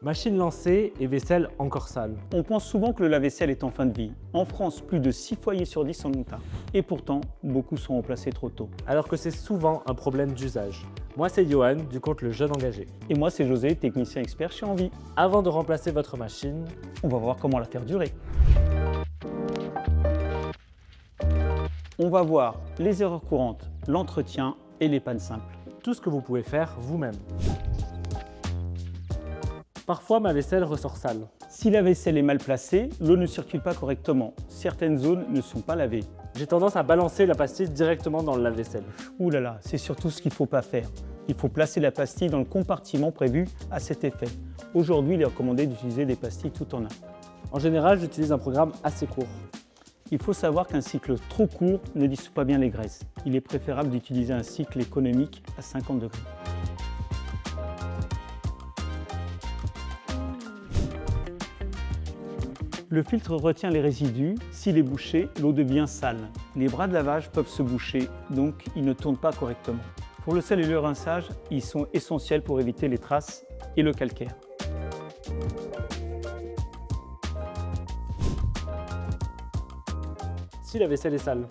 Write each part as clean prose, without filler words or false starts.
Machine lancée et vaisselle encore sale. On pense souvent que le lave-vaisselle est en fin de vie. En France, plus de 6 foyers sur 10 en ont un. Et pourtant, beaucoup sont remplacés trop tôt. Alors que c'est souvent un problème d'usage. Moi c'est Johan du compte Le Jeune Engagé. Et moi, c'est José, technicien expert chez Envie. Avant de remplacer votre machine, On va voir comment la faire durer. On va voir les erreurs courantes, l'entretien et les pannes simples. tout ce que vous pouvez faire vous-même. Parfois, ma vaisselle ressort sale. Si la vaisselle est mal placée, l'eau ne circule pas correctement. Certaines zones ne sont pas lavées. J'ai tendance à balancer la pastille directement dans le lave-vaisselle. Ouh là là, c'est surtout ce qu'il ne faut pas faire. Il faut placer la pastille dans le compartiment prévu à cet effet. Aujourd'hui, il est recommandé d'utiliser des pastilles tout en un. En général, j'utilise un programme assez court. Il faut savoir qu'un cycle trop court ne dissout pas bien les graisses. Il est préférable d'utiliser un cycle économique à 50 degrés. Le filtre retient les résidus. S'il est bouché, l'eau devient sale. Les bras de lavage peuvent se boucher, donc ils ne tournent pas correctement. Pour le sel et le rinçage, ils sont essentiels pour éviter les traces et le calcaire. Si la vaisselle est sale,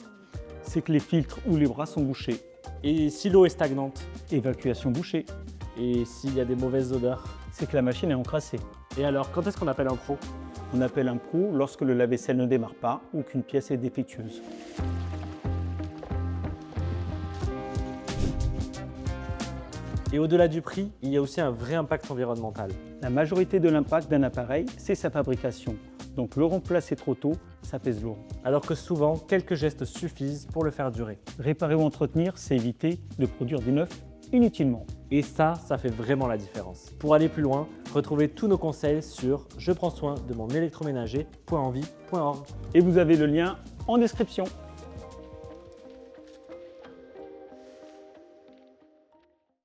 C'est que les filtres ou les bras sont bouchés. et si l'eau est stagnante, Évacuation bouchée. et s'il y a des mauvaises odeurs. C'est que la machine est encrassée. Et alors, quand est-ce qu'on appelle un pro? On appelle un pro lorsque le lave-vaisselle ne démarre pas ou qu'une pièce est défectueuse. Et au-delà du prix, il y a aussi un vrai impact environnemental. La majorité de l'impact d'un appareil, c'est sa fabrication. Donc le remplacer trop tôt, ça pèse lourd. Alors que souvent, quelques gestes suffisent pour le faire durer. Réparer ou entretenir, c'est éviter de produire du neuf inutilement. Et ça fait vraiment la différence. Pour aller plus loin, retrouvez tous nos conseils sur je prends soin de mon électroménager.envie.org. Et vous avez le lien en description.